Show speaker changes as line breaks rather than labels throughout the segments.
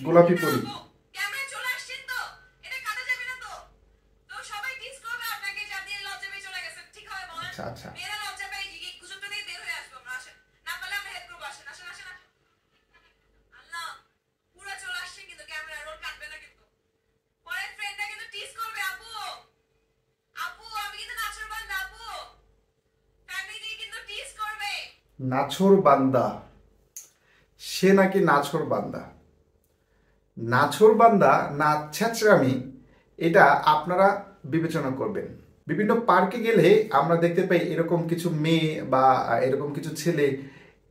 গোলাপি পরি। আচ্ছা আচ্ছা, নাছোড় বান্দা, সে নাকি নাছোড় বান্দা। নাছোড় বান্দা না ছ্যাচরামি, এটা আপনারা বিবেচনা করবেন। বিভিন্ন পার্কে গেলে আমরা দেখতে পাই এরকম কিছু মেয়ে বা এরকম কিছু ছেলে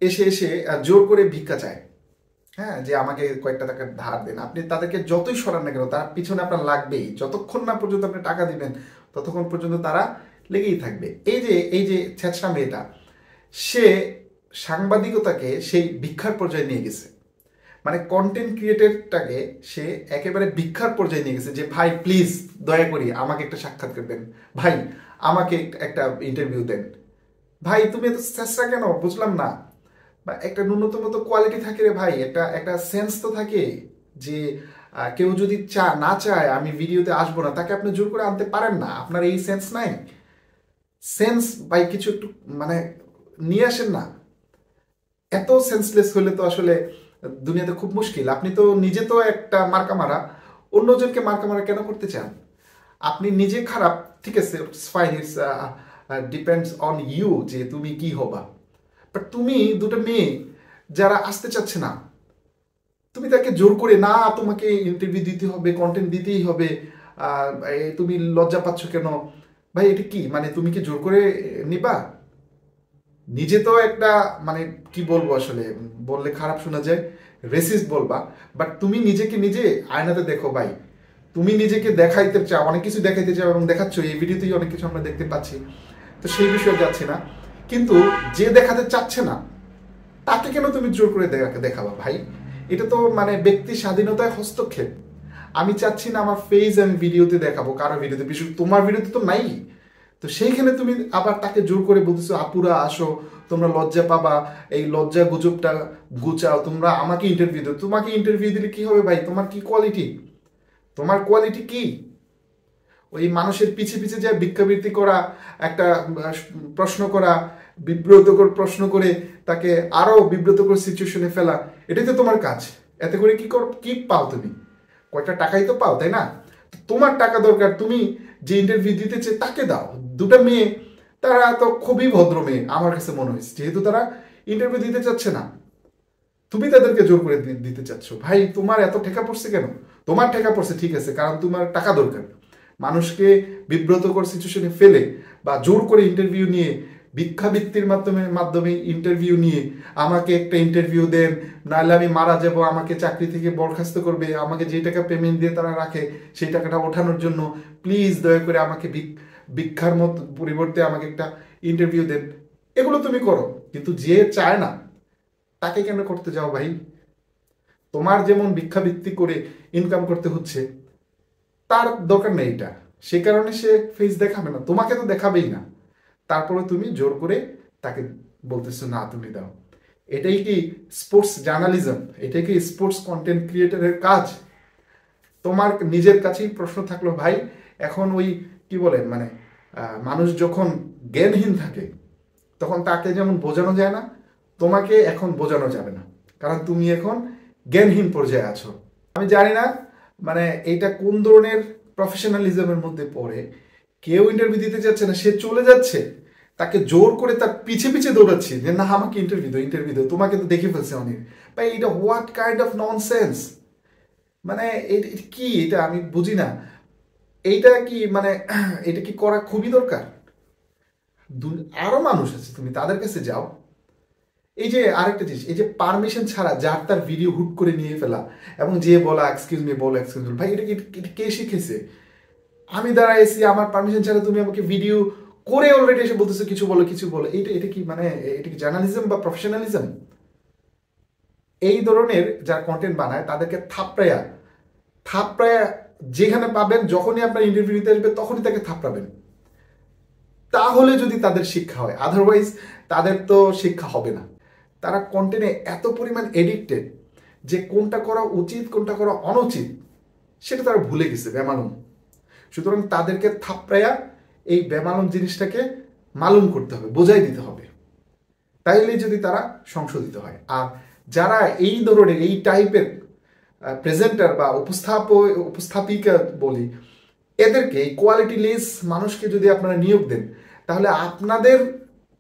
এসে এসে জোর করে ভিক্ষা চায়। হ্যাঁ, যে আমাকে কয়েকটা টাকা ধার দেন। আপনি তাদেরকে যতই সরান না কেন, তার পিছনে আপনার লাগবেই। যতক্ষণ না পর্যন্ত আপনি টাকা দিবেন ততক্ষণ পর্যন্ত তারা লেগেই থাকবে। এই যে ছ্যাচরা মেয়েটা, সে সাংবাদিকতাকে সেই ভিক্ষার পর্যায়ে নিয়ে গেছে। মানে কন্টেন্ট ক্রিয়েটরটাকে সে একেবারে ভিক্ষার পর্যায়ে নিয়ে গেছে, যে ভাই প্লিজ দয়া করি আমাকে একটা সাক্ষাৎকার দেন, ভাই আমাকে একটা ইন্টারভিউ দেন। ভাই তুমি এত চেষ্টা কেন, বুঝলাম না। বা একটা ন্যূনতম তো কোয়ালিটি থাকে রে ভাই, একটা একটা সেন্স তো থাকে যে কেউ যদি না চায় আমি ভিডিওতে আসবো না, তাকে আপনি জোর করে আনতে পারেন না। আপনার এই সেন্স নাই? সেন্স ভাই কিছু একটু মানে নিয়ে আসেন না। এত সেন্সলেস হলে তো আসলে দুনিয়াতে খুব মুশকিল। আপনি তো নিজে তো একটা মার্কা মারা, অন্যজনকে মার্কা মারা কেন করতে চান? আপনি নিজে খারাপ, ঠিক আছে, fine, it's depends on you যে তুমি কি হবা। বাট তুমি দুটো মেয়ে যারা আসতে চাচ্ছে না, তুমি তাকে জোর করে না তোমাকে ইন্টারভিউ দিতে হবে, কন্টেন্ট দিতেই হবে, তুমি লজ্জা পাচ্ছ কেন? ভাই এটা কি মানে, তুমি কি জোর করে নিবা? নিজে তো একটা মানে কি বলবো আসলে, বললে খারাপ শোনা যায়, রেসিস্ট বলবা। বাট তুমি নিজেকে নিজে আয়নাতে দেখো ভাই। তুমি নিজেকে দেখাইতে চাও, অনেক কিছু দেখাইতে চাও এবং দেখাচ্ছ, এই ভিডিওতেই অনেক কিছু আমরা দেখতে পাচ্ছি। তো সেই বিষয়ে যাচ্ছি না, কিন্তু যে দেখাতে চাচ্ছে না তাকে কেন তুমি জোর করে দেখাবা ভাই? এটা তো মানে ব্যক্তি স্বাধীনতায় হস্তক্ষেপ। আমি চাচ্ছি না আমার ফেস আমি ভিডিওতে দেখাবো, কারো ভিডিওতে, বিশেষ তোমার ভিডিওতে তো নাই। তো সেইখানে তুমি আবার তাকে জোর করে বলতেছো আপুরা আসো, তোমরা লজ্জা পাবা, এই লজ্জা গুজবটা গুচাও, তোমরা আমাকে ইন্টারভিউ দাও। তোমাকে ইন্টারভিউ দিলে কি হবে ভাই? তোমার কি কোয়ালিটি? তোমার কোয়ালিটি কি? ওই মানুষের পিছে পিছে যা ভিক্ষাবৃত্তি করা, একটা প্রশ্ন করা, বিব্রতকর প্রশ্ন করে তাকে আরো বিব্রতকর সিচুয়েশনে ফেলা, এটাই তো তোমার কাজ। এতে করে কি পাও তুমি? কয়টা টাকাই তো পাও, তাই না? তোমার টাকা দরকার, তুমি যে ইন্টারভিউ দিতেছে তাকে দাও। দুটা মেয়ে, তারা তো খুবই ভদ্র মেয়ে আমার কাছে মনে হয়েছে, যেহেতু তারা ইন্টারভিউ দিতে চাচ্ছে না, তুমি তাদেরকে জোর করে দিতে চাচ্ছ। ভাই তোমার এত ঠেকা পড়ছে কেন? তোমার ঠেকা পড়ছে ঠিক আছে, কারণ তোমার টাকা দরকার। মানুষকে বিব্রতকর সিচুয়েশনে ফেলে বা জোর করে ইন্টারভিউ নিয়ে, ভিক্ষাবৃত্তির মাধ্যমে ইন্টারভিউ নিয়ে, আমাকে একটা ইন্টারভিউ দেন নাহলে আমি মারা যাব, আমাকে চাকরি থেকে বরখাস্ত করবে, আমাকে যে টাকা পেমেন্ট দিয়ে তারা রাখে সেই টাকাটা ওঠানোর জন্য প্লিজ দয়া করে আমাকে ভিক্ষার মতো পরিবর্তে আমাকে একটা ইন্টারভিউ দেন, এগুলো তুমি করো। কিন্তু যে চায় না তাকে কেন করতে যাও ভাই? তোমার যেমন ভিক্ষাবৃত্তি করে ইনকাম করতে হচ্ছে, তার দরকার নেই এটা, সে কারণে সে ফেস দেখাবে না, তোমাকে তো দেখাবেই না। তারপরে তুমি জোর করে তাকে বলতেছো না তুমি দাও। এটাই কি স্পোর্টস জার্নালিজম? এটাই কি স্পোর্টস কন্টেন্ট ক্রিয়েটরের কাজ? তোমার নিজের কাছেই প্রশ্ন থাকলো ভাই। এখন ওই কি বলেন মানে, মানুষ যখন জ্ঞানহীন থাকে তখন তাকে যেমন বোঝানো যায় না, তোমাকে এখন বোঝানো যাবে না, কারণ তুমি এখন জ্ঞানহীন পর্যায়ে আছো। আমি জানি না মানে এইটা কোন ধরনের প্রফেশনালিজমের মধ্যে পড়ে। কেউ ইন্টারভিউ দিতে যাচ্ছে না, সে চলে যাচ্ছে, তাকে জোর করে তার পিছে পিছে দৌড়াচ্ছে যে না আমাকে ইন্টারভিউ দাও, তোমাকে তো দেখে ফেলছে অনেক। ভাই এটা হোয়াট কাইন্ড অফ ননসেন্স? মানে এটা কি, এটা আমি বুঝি না। এইটা কি মানে এটা কি করা খুবই দরকার? আরো মানুষ আছে, তুমি তাদের কাছে যাও। এই যে আরেকটা জিনিস, এই যে পারমিশন ছাড়া যার তার ভিডিও হুট করে নিয়ে ফেলা এবং যে বলা এক্সকিউজ মি বলো এক্সকিউজ মি, ভাই এটা কে শিখেছে? আমি দাঁড়াইছি আমার পারমিশন ছাড়া, তুমি আমাকে ভিডিও করে অলরেডি এসে বলতেছো কিছু বলো কিছু বলো। এটা এটা কি মানে, এটা কি জার্নালিজম বা প্রফেশনালিজম? এই ধরনের যারা কন্টেন্ট বানায় তাদেরকে থাপড়ায়া থাপড়ায়া যেখানে পাবেন, যখনই আপনার ইন্টারভিউ দিতে আসবে তখনই তাকে থাপড়াবেন। তাহলে যদি তাদের শিক্ষা হয়, আদারওয়াইজ তাদের তো শিক্ষা হবে না। তারা কন্টেন্টে এত পরিমাণ এডিক্টেড যে কোনটা করা উচিত কোনটা করা অনুচিত সেটা তারা ভুলে গেছে বেমালুম। সুতরাং তাদেরকে থাপড়াইয়া এই বেমালুম জিনিসটাকে মালুম করতে হবে, বোঝাই দিতে হবে, তাইলে যদি তারা সংশোধিত হয়। আর যারা এই ধরনের এই টাইপের প্রেজেন্টার বা উপস্থাপিকা বলি, এদেরকে এই কোয়ালিটি লেস মানুষকে যদি আপনারা নিয়োগ দেন, তাহলে আপনাদের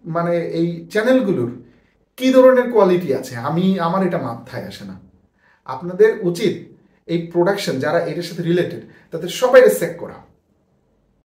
মানে এই চ্যানেলগুলোর কি ধরনের কোয়ালিটি আছে আমার এটা মাথায় আসে না। আপনাদের উচিত এই প্রোডাকশন যারা এটার সাথে রিলেটেড তাদের সবাই চেক করা।